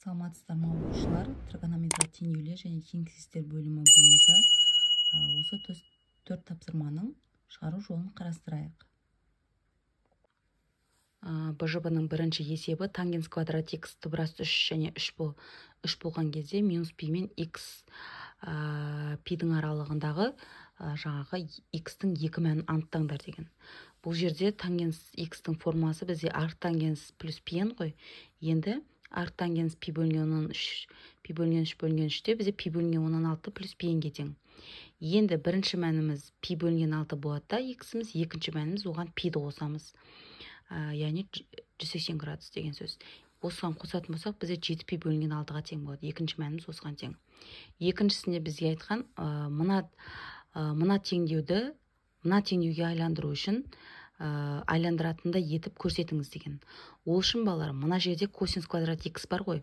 Саламатсыздар ма оқушылар? Тригонометрия теңеулер және теңдестер бөлімі бойынша осы 4 тапсырманың шығару жолын қарастырайық. БЖБ-ның бірінші есебі тангенс квадрат x тубрас 3 және 3 болған кезде минус пи мен x пидің аралығындағы жаңағы x-тің екі мәнін анықтаңдар деген. Бұл жерде тангенс x-тің формасы бізде арктангенс плюс пи ғой. Енді арктангенс пи бөлінген 3 пи бөлінген 3 бөлінген 3-те бізде пи бөлінген 16 плюс пи-ге тең. Енді бірінші мәніміз пи бөлінген 6 болады да x-іміз, екінші мәніміз оған пиді қосамыз. Яғни 180 градус деген сөз. Осыған қосатын болсақ, бізде 7 пи бөлінген 6-ға тең болады. Екінші мәніміз осыған тең. Екіншісінде бізге айтқан, мына теңдеуге айландыру үшін айландыратындай етіп көрсетіңіз деген. Ол үшін балалар, мына жерде косинус квадрат x бар ғой.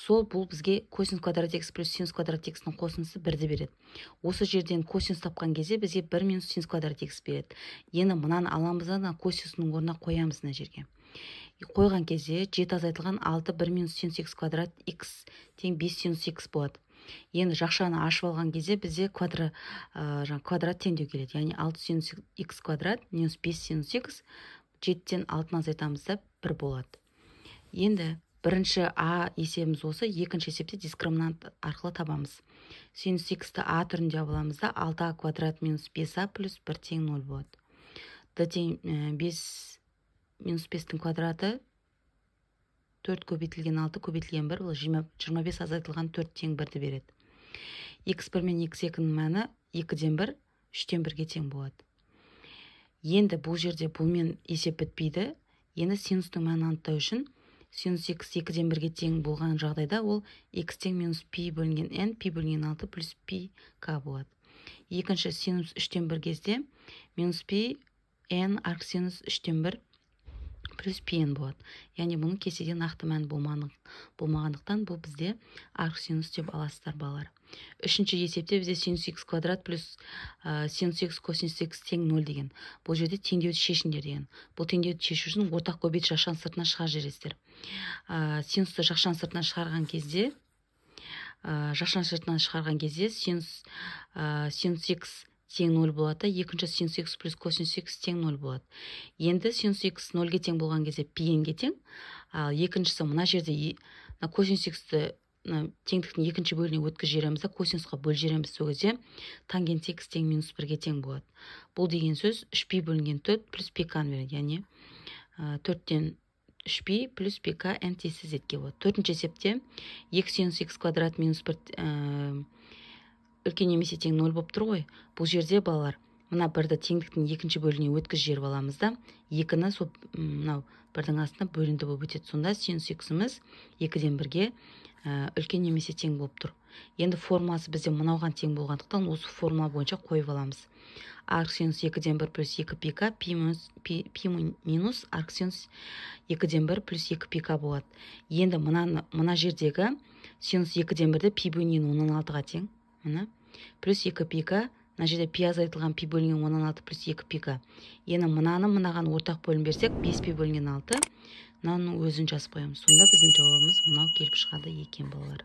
Бұл бізге косинус квадрат x плюс синус квадрат x-ның қосындысы 1-ді береді. Осы жерден косинус тапқан кезде бізге 1 минус синус квадрат x береді. Енді мынаны аламыз да косинусының орнына қоямыз мына жерге. Қойған кезде 7 азайтылған 6 1 минус синус x квадрат x тең 5 синус x болады. Енді жақшаны ашып алған кезде бізде квадрат теңдеу келеді. Яғни 6 синус x квадрат минус 5 синус x 7-тен 6-ны азайтамыз да 1 болады. Енді бірінші а есебіміз осы, екінші есепте дискриминант арқылы табамыз. Синус x-ті а түрінде аламыз да 6а квадрат минус 5а плюс 1 тең 0 болады. д тең 5 минус 5-тің квадраты 4 көбейтілген 6 көбейтілген 1, бұл 25 азайтылған 4 тең 1-ді береді. x1 мен x2-ның мәні 2-ден 1, 3-тен 1-ге тең болады. Енді бұл жерде бұлмен есеп бітпейді. Енді синустың мәнін анықтау үшін синус x 2-ден 1-ге тең болған жағдайда ол x тең минус пи бөлінген n, пи бөлінген 6 плюс пи к болады. Екінші синус 3-тен 1 кезде минус пи n арк синус 3-тен 1 плюс пи-н болады. Яғни бұның кестеде нақты мән болмағандықтан бұл бізде арк синус деп аласыздар балалар. Үшінші есепте бізде синус x квадрат плюс синус x косинус x тең 0 деген. Бұл жерде теңдеуді шешіңдер деген. Бұл теңдеуді шешу үшін ортақ көбейт жақшаның сыртына шығарып жібересіздер. Синусты жақшаның сыртына шығарған кезде синус x тең 0 болады, екінші синус x плюс косинус x тең 0 болады. Енді синус x 0-ге тең болған кезде пи-ге тең, ал екіншісі мына жерде косинус x-ті теңдіктің екінші бөліне өткізіп жібереміз да косинусқа бөліп жібереміз, сол кезде тангенс x тең минус 1-ге тең болады. Бұл деген сөз 3π бөлінген 4 плюс пк-ны береді, яғни 4-тен 3π плюс пк n тесіз z-ге болады. Төртінші есепте x синус x квадрат минус 1 үлкен немесе тең 0 болып тұр ғой. Бұл жерде балалар, мына 1-ді теңдіктің екінші бөліне өткізіп жіберіп аламыз да, 2-ні сол мынау 1-дің астына бөлінді болып өтеді. Сонда синус x-іміз 2-ден 1-ге үлкен немесе тең болып тұр. Енді формасы бізде мынауған тең болғандықтан осы формула бойынша қойып аламыз. Арк синус 2-ден 1 плюс 2 пк, пи минус арк синус 2-ден 1 плюс 2 пк болады. Енді мына жердегі синус 2-ден 1-ді пи бөлінген 16-ға тең. Плюс 2 пика, мына жерде пи азайтылған пи бөлінген 16 плюс 2 пика. Енді мынаған ортақ бөлім берсек, 5 пи бөлінген 6, мынаның өзін жазып қоямыз. Сонда біздің жауабымыз мынау келіп шығады екен балалар.